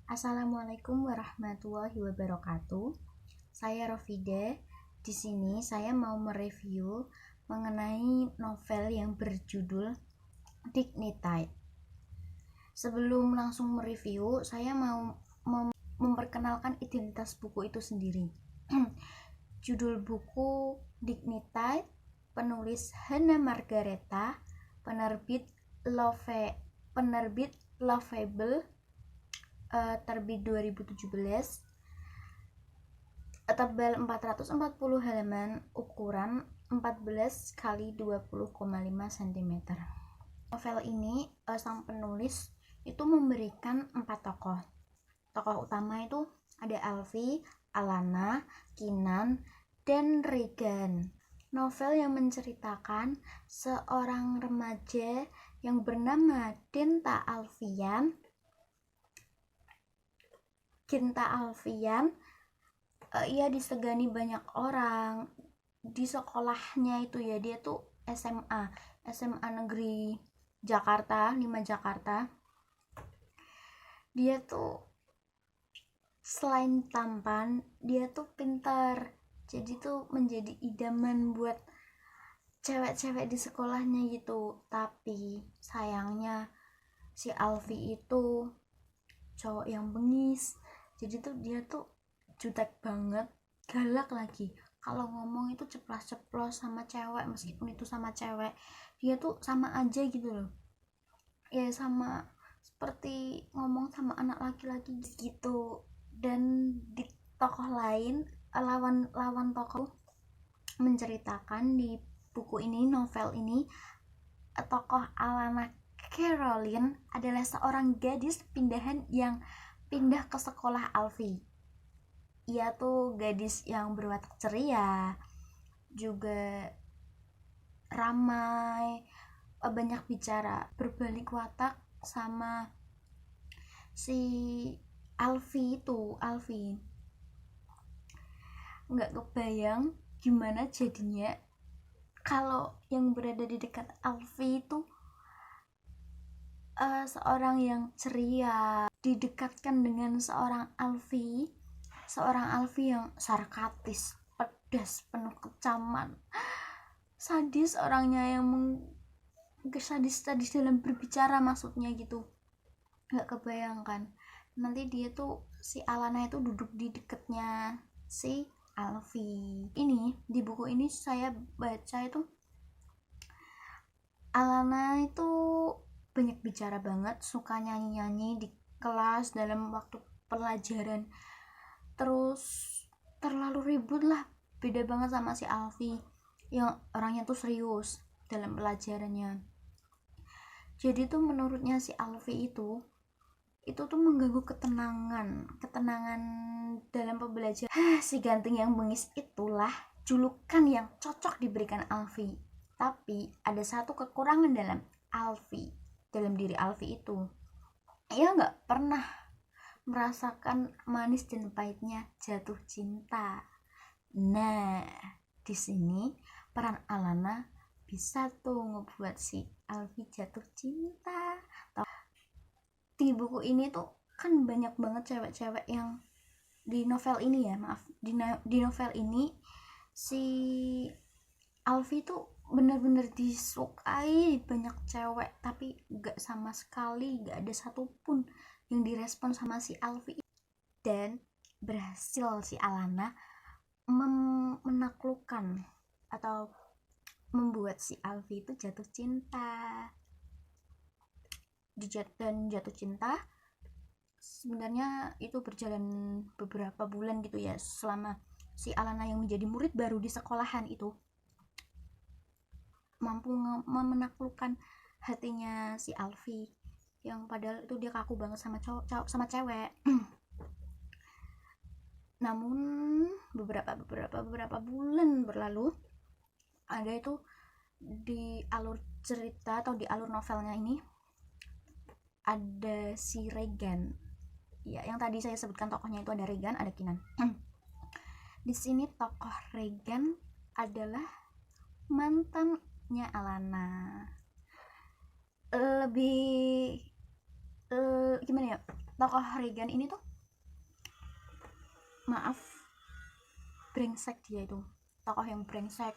Assalamualaikum warahmatullahi wabarakatuh. Saya Rofide. Di sini saya mau mereview mengenai novel yang berjudul Dignitide. Sebelum langsung mereview, saya mau memperkenalkan identitas buku itu sendiri. Judul buku Dignitide, penulis Hannah Margareta, penerbit Lovable, terbit 2017, tebal 440 halaman, ukuran 14 kali 20,5 cm. Novel ini sang penulis itu memberikan 4 tokoh. Tokoh utama itu ada Alfie, Alana, Kinan, dan Regan. Novel yang menceritakan seorang remaja yang bernama Dinta Alfian ia disegani banyak orang di sekolahnya itu ya. Dia tuh SMA negeri Jakarta, 5 Jakarta. Dia tuh selain tampan, dia tuh pintar, jadi tuh menjadi idaman buat cewek-cewek di sekolahnya gitu. Tapi sayangnya si Alfie itu cowok yang bengis, jadi tuh dia tuh jutek banget, galak lagi. Kalau ngomong itu ceplas-ceplos sama cewek, meskipun itu sama cewek dia tuh sama aja gitu loh ya, sama seperti ngomong sama anak laki-laki gitu. Dan di tokoh lain, lawan tokoh menceritakan di buku ini, novel ini, tokoh Alana Caroline adalah seorang gadis pindahan yang pindah ke sekolah Alfie. Ia tuh gadis yang berwatak ceria, juga ramai, banyak bicara, berbalik watak sama si Alfie. Nggak kebayang gimana jadinya kalau yang berada di dekat Alfie itu seorang yang ceria, didekatkan dengan seorang Alfie yang sarkastis, pedas, penuh kecaman, sadis orangnya, yang sadis dalam berbicara maksudnya gitu. Nggak kebayangkan nanti dia tuh, si Alana itu duduk di dekatnya si Alfie. Ini di buku ini saya baca itu Alana itu banyak bicara banget, suka nyanyi-nyanyi di kelas dalam waktu pelajaran, terus terlalu ribut lah, beda banget sama si Alfie yang orangnya tuh serius dalam pelajarannya. Jadi tuh menurutnya si Alfie itu tuh mengganggu ketenangan dalam pembelajaran. Si ganteng yang bengis itulah julukan yang cocok diberikan Alfie. Tapi ada satu kekurangan dalam diri Alfie itu. Ia nggak pernah merasakan manis dan pahitnya jatuh cinta. Nah, di sini peran Alana bisa tuh ngebuat si Alfie jatuh cinta. Di buku ini tuh kan banyak banget cewek-cewek yang di novel ini ya, di novel ini si Alfie tuh benar-benar disukai banyak cewek, tapi gak sama sekali, gak ada satupun yang direspon sama si Alfie. Dan berhasil si Alana menaklukkan atau membuat si Alfie itu jatuh cinta. Dan jatuh cinta sebenarnya itu berjalan beberapa bulan gitu ya, selama si Alana yang menjadi murid baru di sekolahan itu mampu menaklukkan hatinya si Alfie, yang padahal itu dia kaku banget sama cewek. Namun beberapa bulan berlalu, ada itu di alur cerita atau di alur novelnya ini ada si Regan ya, yang tadi saya sebutkan tokohnya itu ada Regan, ada Kinan. Di sini tokoh Regan adalah mantannya Alana. Lebih gimana ya, tokoh Regan ini tuh, maaf, brengsek. Dia itu tokoh yang brengsek,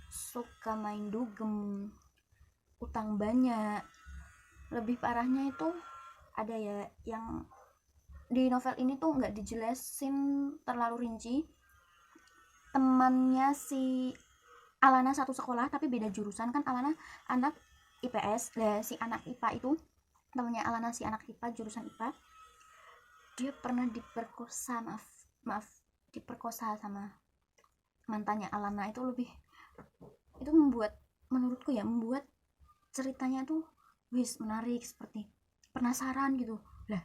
suka main dugem, utang banyak. Lebih parahnya itu ada ya, yang di novel ini tuh nggak dijelasin terlalu rinci. Temannya si Alana satu sekolah tapi beda jurusan, kan Alana anak IPS, si anak IPA itu temannya Alana, si anak IPA jurusan IPA, dia pernah diperkosa, maaf diperkosa sama mantannya Alana. Itu membuat, menurutku ya, membuat ceritanya tuh menarik, seperti penasaran gitu. Lah,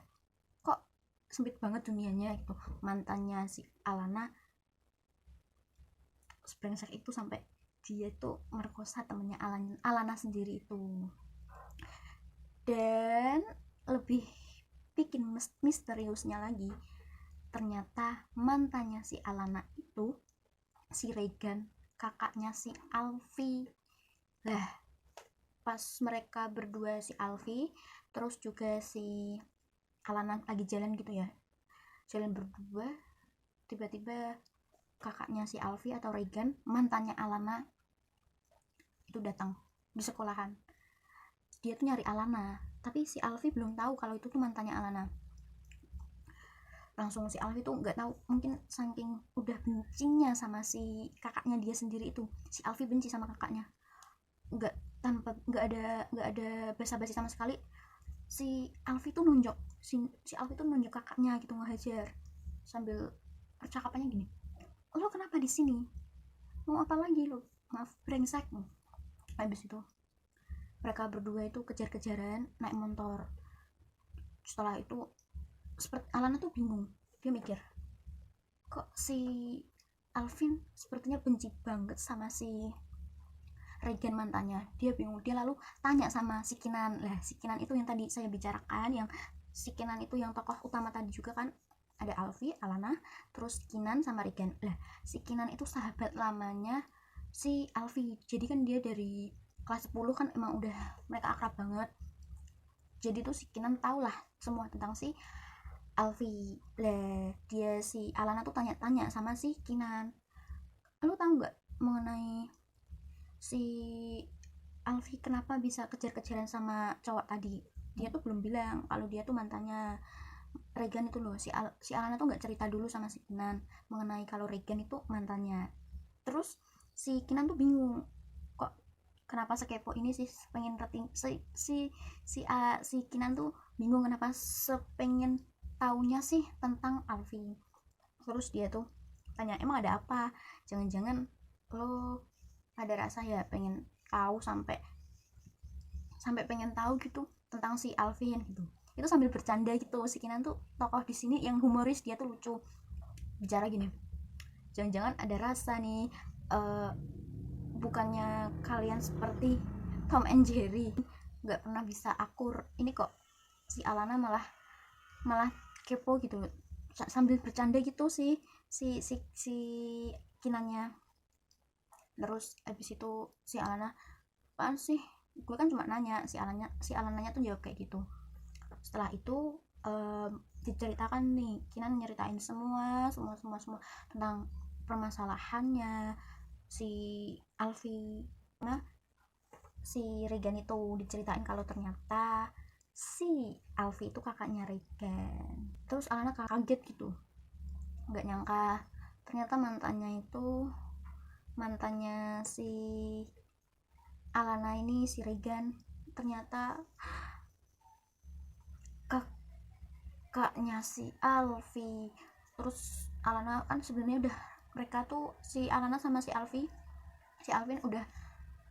kok sempit banget dunianya gitu. Mantannya si Alana brengsek itu sampai dia tuh merkosa temennya Alana sendiri itu. Dan lebih bikin misteriusnya lagi, ternyata mantannya si Alana itu si Regan, kakaknya si Alfi. Lah, pas mereka berdua, si Alfi terus juga si Alana lagi jalan gitu ya, jalan berdua, tiba-tiba kakaknya si Alfi atau Regan, mantannya Alana itu datang di sekolahan. Dia tuh nyari Alana, tapi si Alfi belum tahu kalau itu tuh mantannya Alana. Langsung si Alfi tuh nggak tahu, mungkin saking udah bencinya sama si kakaknya dia sendiri itu, si Alfi benci sama kakaknya. Nggak ada basa-basi sama sekali. Si Alfi tuh nunjuk kakaknya gitu, ngehajar sambil percakapannya gini, lo kenapa di sini, mau apa lagi lo, maaf brengsek. Habis itu mereka berdua itu kejar-kejaran naik motor. Setelah itu seperti Alana tuh bingung, dia mikir, kok si Alvin sepertinya benci banget sama si Regan mantannya. Dia bingung, dia lalu tanya sama si Kinan. Lah, si Kinan itu yang tadi saya bicarakan, yang si Kinan itu yang tokoh utama tadi juga kan, ada Alfi, Alana, terus Kinan sama Regan. Lah, si Kinan itu sahabat lamanya si Alfi, jadi kan dia dari kelas 10 kan emang udah mereka akrab banget. Jadi tuh si Kinan tau lah semua tentang si Alfi. Lah, dia si Alana tuh tanya-tanya sama si Kinan, lu tahu nggak mengenai si Alfi kenapa bisa kejar-kejaran sama cowok tadi? Dia tuh belum bilang kalau dia tuh mantannya Regan itu loh. Si Alana tuh nggak cerita dulu sama si Kinan mengenai kalau Regan itu mantannya. Terus si Kinan tuh bingung, kok kenapa sekepo ini sih, pengen rating si Kinan tuh bingung kenapa sepengen taunya sih tentang Alfi. Terus dia tuh tanya, emang ada apa, jangan-jangan lo ada rasa ya pengen tahu, sampai pengen tahu gitu tentang si Alvin gitu. Itu sambil bercanda gitu. Si Kinan tuh tokoh di sini yang humoris, dia tuh lucu, bicara gini, jangan-jangan ada rasa nih, bukannya kalian seperti Tom and Jerry nggak pernah bisa akur, ini kok si Alana malah kepo gitu, sambil bercanda gitu sih si Kinannya. Terus abis itu si Alana, apaan sih, gue kan cuma nanya. Si Alananya tuh jawab kayak gitu. Setelah itu diceritakan nih, Kinan nyeritain semua tentang permasalahannya si Alfi. Nah, si Regan itu diceritain kalau ternyata si Alfi itu kakaknya Regan. Terus Alana kaget gitu, nggak nyangka ternyata mantannya si Alana ini, si Regan, ternyata kakaknya si Alfi. Terus Alana kan sebenarnya udah, mereka tuh si Alana sama si Alvin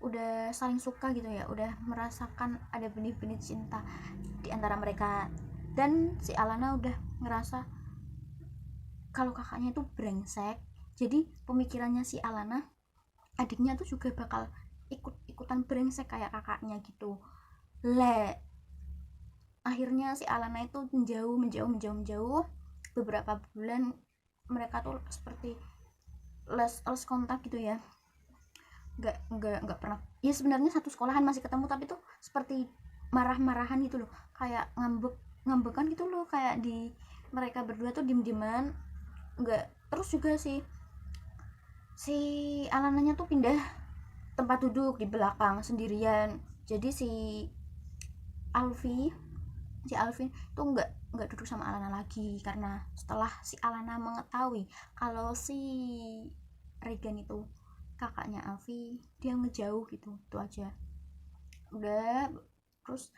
udah saling suka gitu ya, udah merasakan ada benih-benih cinta di antara mereka. Dan si Alana udah ngerasa kalau kakaknya itu brengsek, jadi pemikirannya si Alana, adiknya tuh juga bakal ikutan brengsek kayak kakaknya gitu. Akhirnya si Alana itu menjauh. Beberapa bulan mereka tuh seperti lost kontak gitu ya, nggak pernah ya, sebenarnya satu sekolahan masih ketemu, tapi tuh seperti marah-marahan gitu loh, kayak ngambek ngambekan gitu loh, kayak di mereka berdua tuh diem-dieman enggak. Terus juga si Alananya tuh pindah tempat duduk di belakang sendirian. Jadi Alfi si Alvin tuh nggak duduk sama Alana lagi, karena setelah si Alana mengetahui kalau si Regan itu kakaknya Alfi, dia ngejauh gitu, itu aja udah. Terus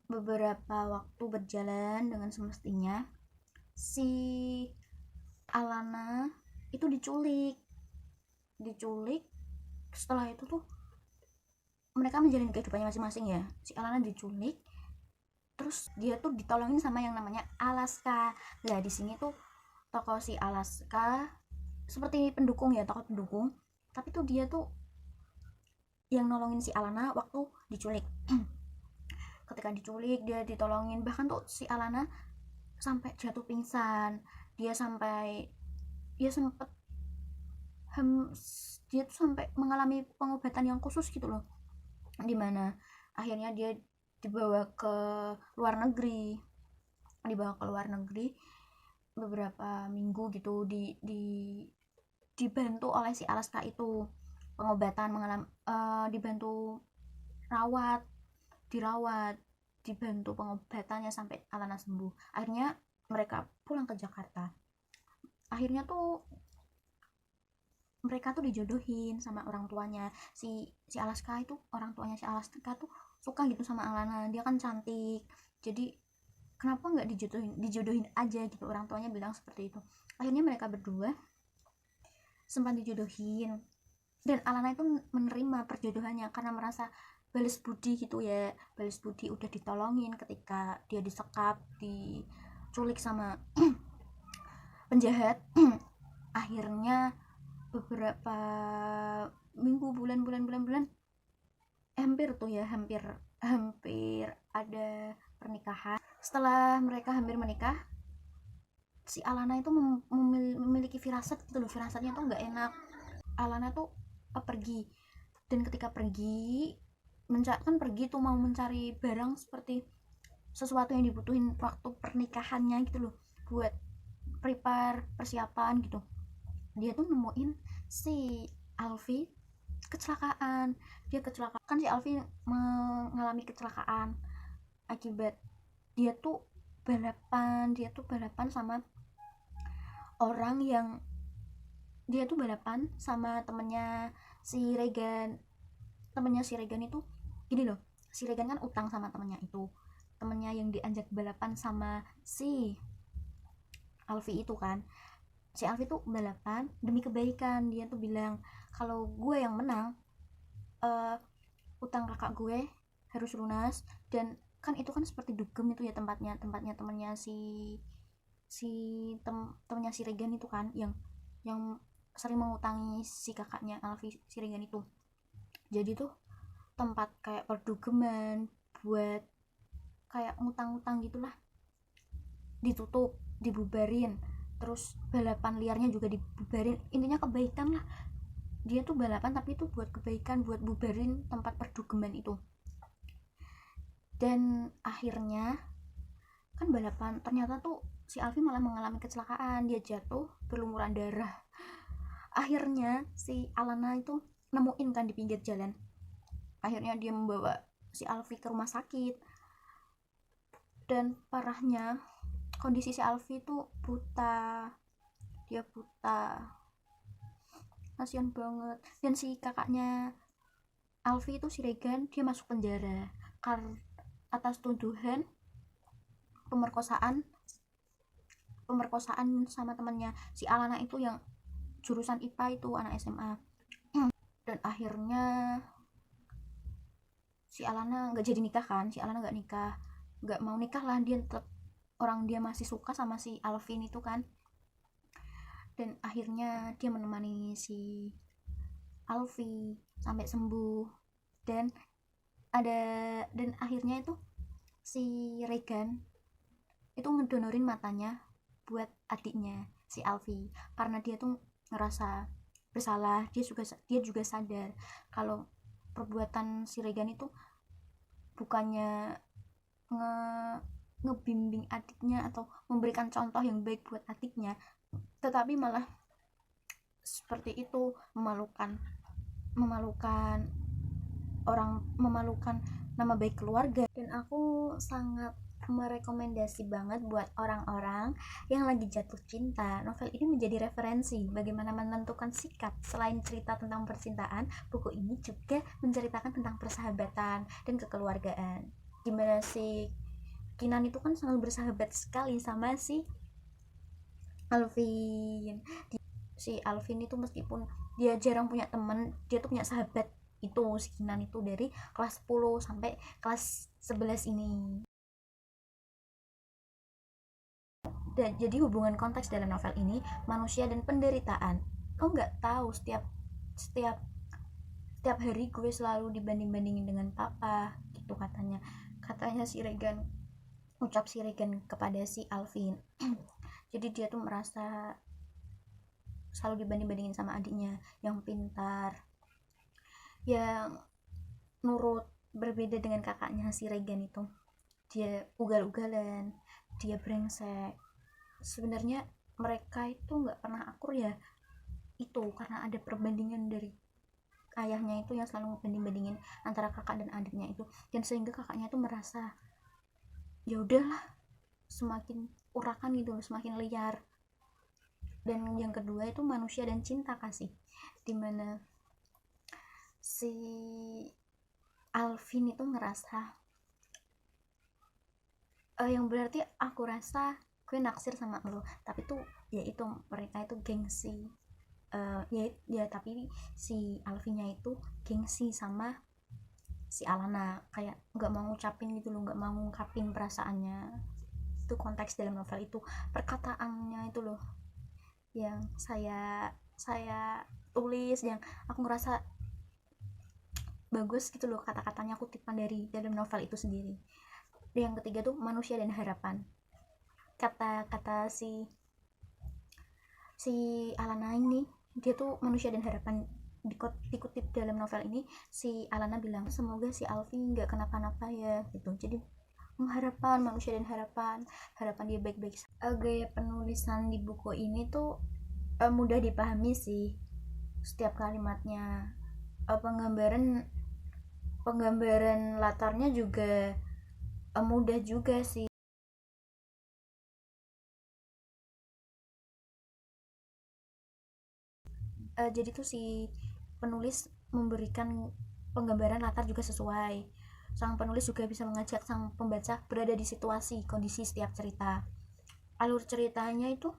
beberapa waktu berjalan dengan semestinya, si Alana itu diculik. Setelah itu tuh mereka menjalani kehidupannya masing-masing ya. Si Alana diculik, terus dia tuh ditolongin sama yang namanya Alaska. Nah di sini tuh tokoh si Alaska seperti pendukung ya, tokoh pendukung, tapi tuh dia tuh yang nolongin si Alana waktu diculik. Ketika diculik dia ditolongin, bahkan tuh si Alana sampai jatuh pingsan. Dia sempet dia tuh sampai mengalami pengobatan yang khusus gitu loh, dimana akhirnya dia dibawa ke luar negeri beberapa minggu gitu, dibantu oleh si Alaska itu pengobatan, dibantu dirawat, dibantu pengobatannya sampai Alana sembuh. Akhirnya mereka pulang ke Jakarta. Akhirnya tuh mereka tuh dijodohin sama orang tuanya. Si Alaska itu, orang tuanya si Alaska tuh suka gitu sama Alana, dia kan cantik, jadi kenapa nggak dijodohin aja gitu, orang tuanya bilang seperti itu. Akhirnya mereka berdua sempat dijodohin, dan Alana itu menerima perjodohannya karena merasa balas budi gitu ya, balas budi udah ditolongin ketika dia disekap, diculik sama penjahat. Akhirnya beberapa minggu, bulan hampir ada pernikahan. Setelah mereka hampir menikah, si Alana itu memiliki firasat gitu loh, firasatnya tuh nggak enak. Alana tuh pergi, dan ketika pergi pergi tuh mau mencari barang seperti sesuatu yang dibutuhin waktu pernikahannya gitu loh, buat prepare persiapan gitu. Dia tuh nemuin si Alfi kecelakaan. Kan si Alfi mengalami kecelakaan akibat dia tuh balapan sama orang yang temennya si Regan. Temennya si Regan itu gini loh, si Regan kan utang sama temennya yang diajak balapan sama si Alfi itu kan. Si Alfi tuh balapan demi kebaikan, dia tuh bilang kalau gue yang menang, utang kakak gue harus lunas. Dan kan itu kan seperti dugem itu ya, tempatnya temennya temennya si Regan itu kan, yang sering mengutangi si kakaknya Alfi, si Regan itu. Jadi tuh tempat kayak perdugeman buat kayak ngutang-ngutang gitulah ditutup, dibubarin. Terus balapan liarnya juga dibubarin, intinya kebaikan lah. Dia tuh balapan tapi itu buat kebaikan, buat bubarin tempat perdugeman itu. Dan akhirnya kan balapan, ternyata tuh si Alfi malah mengalami kecelakaan, dia jatuh berlumuran darah. Akhirnya si Alana itu nemuin kan di pinggir jalan. Akhirnya dia membawa si Alfi ke rumah sakit, dan parahnya kondisi si Alfi itu buta. Dia buta, kasihan banget. Dan si kakaknya Alfi itu, si Regan, dia masuk penjara karena atas tuduhan pemerkosaan sama temannya si Alana itu yang jurusan IPA itu, anak SMA. Dan akhirnya si Alana nggak jadi nikah kan, nggak mau nikah lah, dia tetap dia masih suka sama si Alvin itu kan. Dan akhirnya dia menemani si Alfi sampai sembuh. Dan akhirnya itu si Regan itu ngedonorin matanya buat adiknya si Alfi, karena dia tuh ngerasa bersalah. Dia juga sadar kalau perbuatan si Regan itu bukannya ngebimbing adiknya atau memberikan contoh yang baik buat adiknya, tetapi malah seperti itu, memalukan memalukan memalukan nama baik keluarga. Dan aku sangat merekomendasi banget buat orang-orang yang lagi jatuh cinta, novel ini menjadi referensi bagaimana menentukan sikap. Selain cerita tentang percintaan, buku ini juga menceritakan tentang persahabatan dan kekeluargaan, gimana si Kinan itu kan sangat bersahabat sekali sama si Alvin. Si Alvin itu meskipun dia jarang punya teman, dia tuh punya sahabat itu si Kinan itu dari kelas 10 sampai kelas 11 ini. Dan jadi hubungan konteks dalam novel ini manusia dan penderitaan. Kau nggak tahu setiap setiap hari gue selalu dibanding-bandingin dengan papa gitu katanya si Regan, ucap si Regan kepada si Alvin. Jadi dia tuh merasa selalu dibanding-bandingin sama adiknya yang pintar, yang nurut, berbeda dengan kakaknya si Regan itu. Dia ugal-ugalan, dia brengsek. Sebenarnya mereka itu nggak pernah akur ya, itu karena ada perbandingan dari ayahnya itu yang selalu ngebanding-bandingin antara kakak dan adiknya itu, dan sehingga kakaknya itu merasa ya udahlah, semakin urakan gitu, semakin liar. Dan yang kedua itu manusia dan cinta kasih, dimana si Alvin itu ngerasa yang berarti aku rasa gue naksir sama lo, tapi tuh ya itu mereka itu gengsi. Ya tapi si Alvinnya itu gengsi sama si Alana, kayak nggak mau ngucapin gitu loh, nggak mau ngungkapin perasaannya. Itu konteks dalam novel itu, perkataannya itu loh yang saya tulis, yang aku ngerasa bagus gitu loh, kata-katanya kutipan dari dalam novel itu sendiri. Yang ketiga tuh manusia dan harapan. Kata-kata si Alana ini, dia tuh manusia dan harapan. Dikutip dalam novel ini, si Alana bilang semoga si Alfi nggak kenapa-napa ya gitu. Jadi harapan, manusia dan harapan dia baik-baik. Gaya penulisan di buku ini tuh mudah dipahami sih setiap kalimatnya. Penggambaran latarnya juga mudah juga sih. Jadi tuh si penulis memberikan penggambaran latar juga sesuai. Sang penulis juga bisa mengajak sang pembaca berada di situasi kondisi setiap cerita. Alur ceritanya itu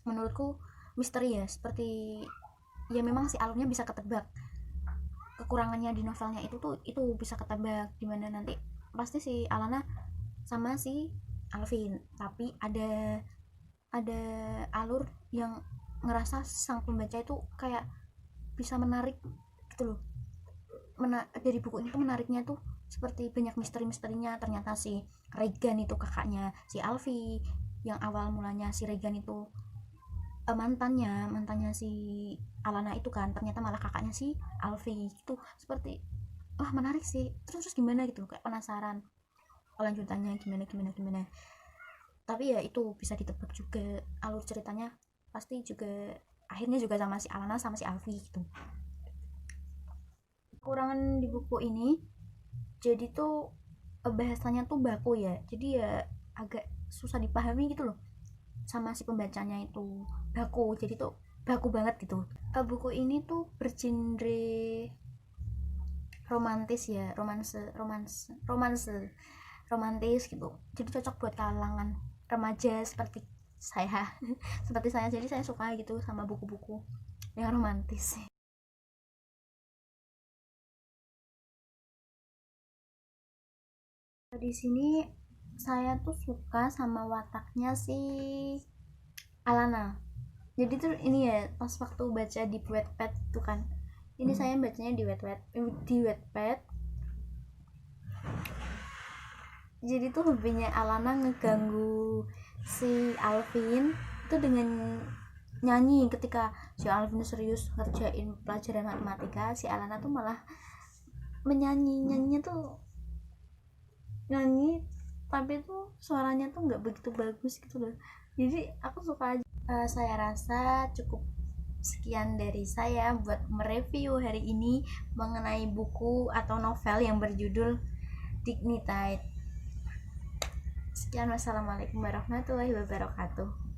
menurutku misteri ya, seperti ya memang si alurnya bisa ketebak. Kekurangannya di novelnya itu bisa ketebak, dimana nanti pasti si Alana sama si Alvin, tapi ada alur yang ngerasa sang pembaca itu kayak bisa menarik gitu loh. Dari buku ini tuh menariknya tuh seperti banyak misteri-misterinya. Ternyata si Regan itu kakaknya si Alfi, yang awal mulanya si Regan itu mantannya si Alana itu kan, ternyata malah kakaknya si Alfi. Itu seperti wah menarik sih, terus gimana gitu, kayak penasaran lanjutannya gimana. Tapi ya itu bisa ditebak juga alur ceritanya, pasti juga akhirnya juga sama si Alana sama si Alfi gitu. Kekurangan di buku ini, jadi tuh bahasanya tuh baku ya, jadi ya agak susah dipahami gitu loh sama si pembacanya, itu baku, jadi tuh baku banget gitu. Buku ini tuh bergenre romantis ya, romantis gitu, jadi cocok buat kalangan remaja seperti saya jadi saya suka gitu sama buku-buku yang romantis. Di sini saya tuh suka sama wataknya si Alana. Jadi tuh ini ya, pas waktu baca di Wattpad tuh kan, ini saya bacanya di Wattpad. Jadi tuh hobinya Alana ngeganggu si Alvin itu dengan nyanyi. Ketika si Alvin serius ngerjain pelajaran matematika, si Alana tuh malah nyanyinya tuh nyanyi tapi tuh suaranya tuh nggak begitu bagus gitu loh. Jadi aku suka aja. Saya rasa cukup sekian dari saya buat mereview hari ini mengenai buku atau novel yang berjudul Dignitide. Sekian, wassalamualaikum warahmatullahi wabarakatuh.